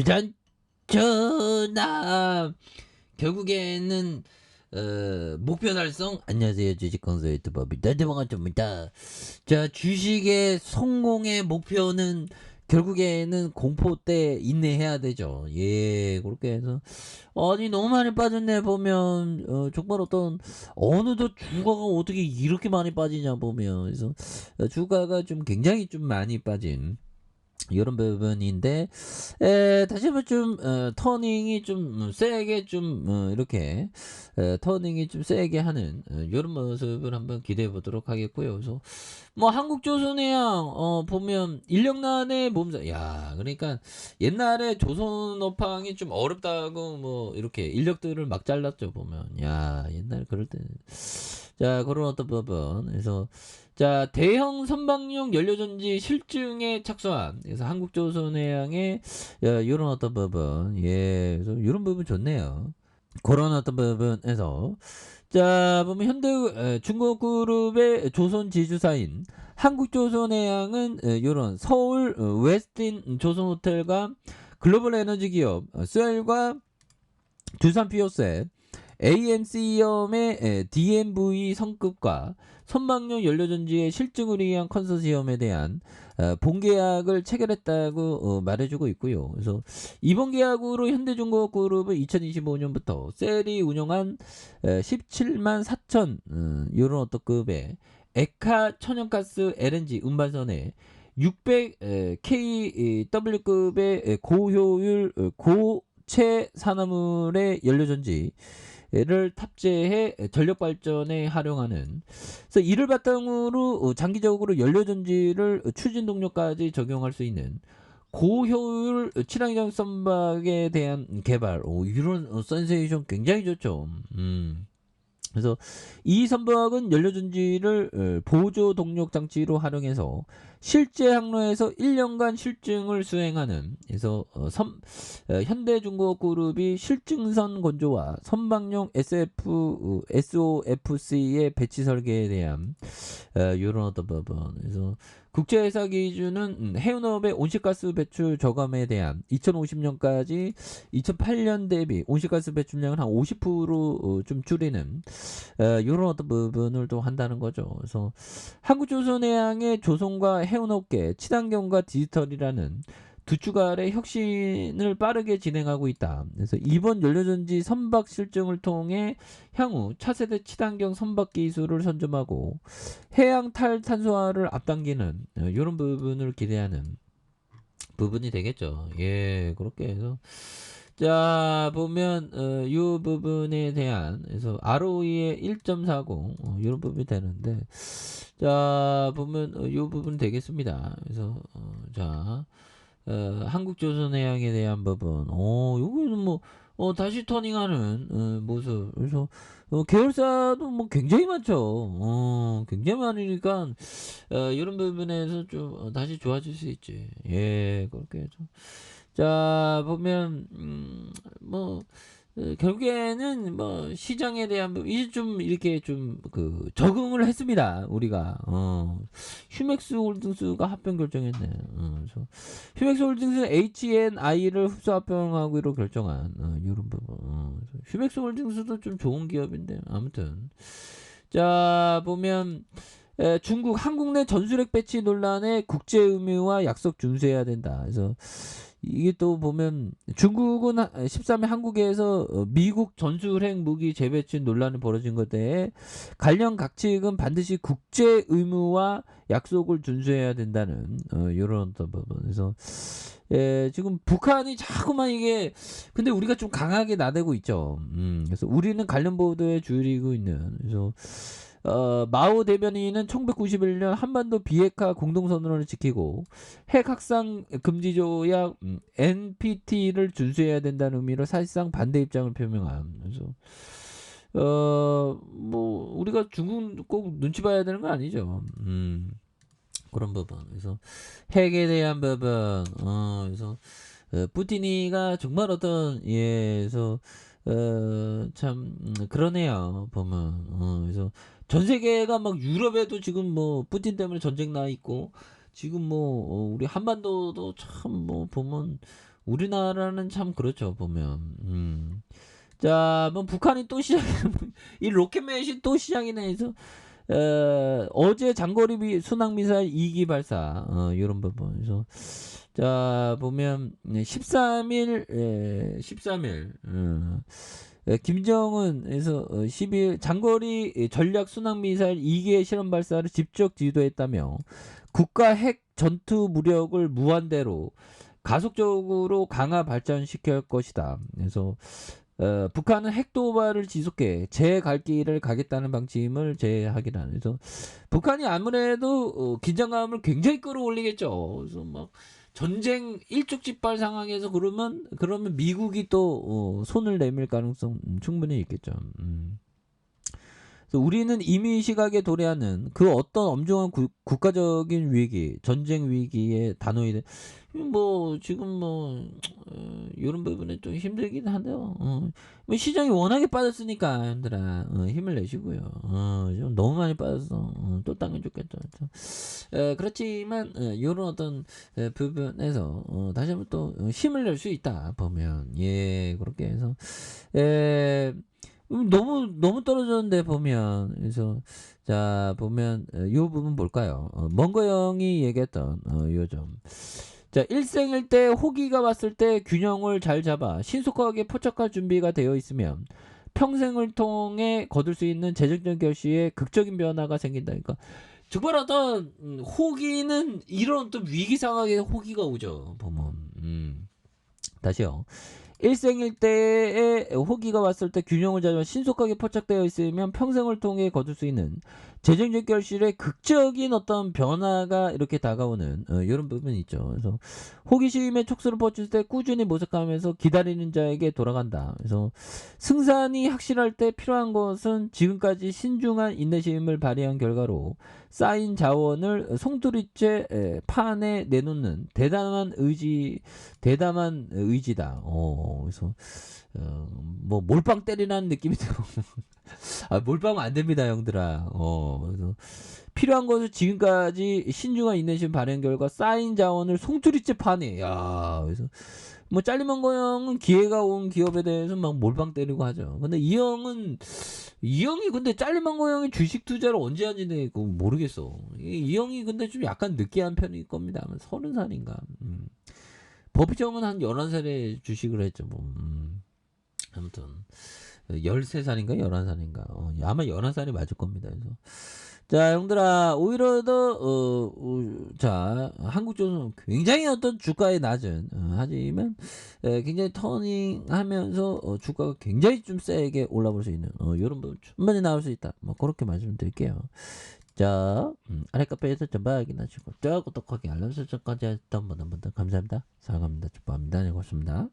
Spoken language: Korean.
주전 전화 결국에는 목표 달성. 안녕하세요, 주식 건설 유튜버 대대방아입니다. 자, 주식의 성공의 목표는 결국에는 공포 때 인내해야 되죠. 예, 그렇게 해서 아니 너무 많이 빠졌네 보면 정말 어느덧 주가가 어떻게 이렇게 많이 빠지냐 보면. 그래서 주가가 좀 굉장히 좀 많이 빠진 이런 부분인데, 다시 한번 좀 터닝이 좀 세게 좀 이렇게 터닝이 좀 세게 하는 이런 모습을 한번 기대해 보도록 하겠고요. 그래서 뭐 한국조선해양 보면 인력난의 몸살, 야 그러니까 옛날에 조선업황이 좀 어렵다고 뭐 이렇게 인력들을 막 잘랐죠 보면. 야 옛날 그럴 때 자 그런 어떤 부분. 그래서 자 대형 선박용 연료전지 실증에 착수한, 그래서 한국조선해양의 이런 어떤 부분. 예 그래서 이런 부분 좋네요. 그런 어떤 부분에서 자 보면 중국그룹의 조선 지주사인 한국조선해양은 이런 서울 웨스틴 조선호텔과 글로벌 에너지 기업 셀과 두산 피오셋 AMC염의 DMV 성급과 선박용 연료전지의 실증을 위한 컨소시엄에 대한 본계약을 체결했다고 말해주고 있고요. 그래서 이번 계약으로 현대중공업그룹은 2025년부터 셀이 운영한 17만 4천 이런 어떤 급의 에카 천연가스 LNG 운반선에 600 kW급의 고효율 고체 산화물의 연료전지 를 탑재해 전력 발전에 활용하는, 그래서 이를 바탕으로 장기적으로 연료전지를 추진 동력까지 적용할 수 있는 고효율 친환경 선박에 대한 개발. 이런 센세이션 굉장히 좋죠. 그래서 이 선박은 연료전지를 보조 동력 장치로 활용해서 실제 항로에서 1년간 실증을 수행하는, 그래서 현대중공업그룹이 실증선 건조와 선박용 SOFC의 배치 설계에 대한 이런 어떤 부분. 그래서 국제회사 기준은 해운업의 온실가스 배출 저감에 대한 2050년까지 2008년 대비 온실가스 배출량을 한 50%좀 줄이는 이런 어떤 부분을 또 한다는 거죠. 그래서 한국조선해양의 조선과 해운업계, 친환경과 디지털이라는 두 주간의 혁신을 빠르게 진행하고 있다. 그래서 이번 연료전지 선박 실증을 통해 향후 차세대 친환경 선박 기술을 선점하고 해양 탈탄소화를 앞당기는 이런 부분을 기대하는 부분이 되겠죠. 예, 그렇게 해서 자 보면 이 부분에 대한, 그래서 ROE의 1.40 이런 부분이 되는데, 자 보면 이 부분 되겠습니다. 그래서 자 한국조선해양에 대한 부분, 요거는 뭐 다시 터닝하는 모습. 그래서 계열사도 뭐 굉장히 많죠. 굉장히 많으니까 이런 부분에서 좀 다시 좋아질 수 있지. 예, 그렇게 좀. 자 보면 뭐 결국에는 뭐 시장에 대한 이제 좀 이렇게 좀 그 적응을 했습니다 우리가. 휴맥스 홀딩스가 합병 결정했네. 그래서 휴맥스 홀딩스는 HNI를 흡수 합병하기로 결정한 이런 부분. 휴맥스 홀딩스도 좀 좋은 기업인데 아무튼 자 보면 중국 한국 내 전술핵 배치 논란에 국제 의무와 약속 준수해야 된다. 그래서 이게 또 보면 중국은 13일 한국에서 미국 전술핵 무기 재배치 논란이 벌어진 것에 관련 각 측은 반드시 국제 의무와 약속을 준수해야 된다는 이런 부분. 그래서 지금 북한이 자꾸만 이게, 근데 우리가 좀 강하게 나대고 있죠. 그래서 우리는 관련 보도에 주의고 있는. 그래서 마오 대변인은 1991년 한반도 비핵화 공동선언을 지키고 핵 확산 금지 조약 NPT를 준수해야 된다는 의미로 사실상 반대 입장을 표명한. 그래서 뭐 우리가 중국 꼭 눈치 봐야 되는 건 아니죠. 그런 부분. 그래서 핵에 대한 부분. 그래서 푸틴이가 정말 그래서 참 그러네요 보면. 그래서 전 세계가 막 유럽에도 지금 뭐 푸틴 때문에 전쟁 나 있고, 지금 뭐 우리 한반도도 참 뭐 보면 우리나라는 참 그렇죠, 보면. 자, 뭐 북한이 또 시작 이 로켓맨이 또 시작이네 해서 어제 장거리 순항 미사일 2기 발사 요런 부분. 그래서 자, 보면 13일 13일 김정은에서 12일 장거리 전략 순항 미사일 2기의 실험 발사를 직접 지도했다며 국가 핵 전투 무력을 무한대로 가속적으로 강화 발전시킬 것이다. 그래서 북한은 핵 도발을 지속해 제 갈 길을 가겠다는 방침을 제하기란. 그래서 북한이 아무래도 긴장감을 굉장히 끌어올리겠죠. 그래서 막 전쟁 일촉즉발 상황에서 그러면 미국이 또 손을 내밀 가능성 충분히 있겠죠. 그래서 우리는 이미 시각에 도래하는 그 어떤 엄중한 국가적인 위기, 전쟁 위기의 단호히 뭐 지금 뭐 이런 부분에 좀 힘들긴 한데요. 뭐 시장이 워낙에 빠졌으니까 얘들아 힘을 내시고요. 좀 너무 많이 빠졌어. 또 당면 좋겠죠. 그렇지만 이런 어떤 부분에서 다시 한번 또 힘을 낼 수 있다 보면 예 그렇게 해서 너무 떨어졌는데 보면. 그래서 자 보면 요 부분 볼까요? 먼거 형이 얘기했던 요점. 자, 일생일 때 호기가 왔을 때 균형을 잘 잡아 신속하게 포착할 준비가 되어 있으면 평생을 통해 거둘 수 있는 재정적 결실에 극적인 변화가 생긴다니까. 즉말 어떤 호기는 이런 또 위기 상황에 호기가 오죠. 보면. 다시요. 일생일 때에 호기가 왔을 때 균형을 잡아 신속하게 포착되어 있으면 평생을 통해 거둘 수 있는 재정적 결실의 극적인 어떤 변화가 이렇게 다가오는 이런 부분이 있죠. 그래서 호기심의 촉수를 뻗칠 때 꾸준히 모색하면서 기다리는 자에게 돌아간다. 그래서 승산이 확실할 때 필요한 것은 지금까지 신중한 인내심을 발휘한 결과로 쌓인 자원을 송두리째 판에 내놓는 대담한 의지다. 그래서 뭐 몰빵 때리라는 느낌이 들고 몰빵은 안 됩니다, 형들아. 그래서 필요한 것을 지금까지 신중한 인내심 발현 결과 쌓인 자원을 송두리째 파네. 야, 그래서 뭐 잘리먼거 형은 기회가 온 기업에 대해서 막 몰빵 때리고 하죠. 근데 이 형이 근데 잘리먼거 형이 주식 투자를 언제 하는지 모르겠어. 이 형이 근데 좀 약간 느끼한 편일 겁니다. 30살인가. 버핏 형은 한 11살에 주식을 했죠. 뭐. 아무튼 13살인가 11살인가 아마 11살이 맞을 겁니다. 그래서 자 형들아 오히려 더 자 한국조선 굉장히 어떤 주가의 낮은 하지만 굉장히 터닝하면서 주가가 굉장히 좀 세게 올라볼 수 있는 이런 부분 충분히 나올 수 있다. 뭐 그렇게 말씀드릴게요. 자 아래 카페에서 전부 확인하시고 저 구독하기 알람 설정까지 했던 분들 감사합니다. 사랑합니다. 축복합니다. 네, 고맙습니다.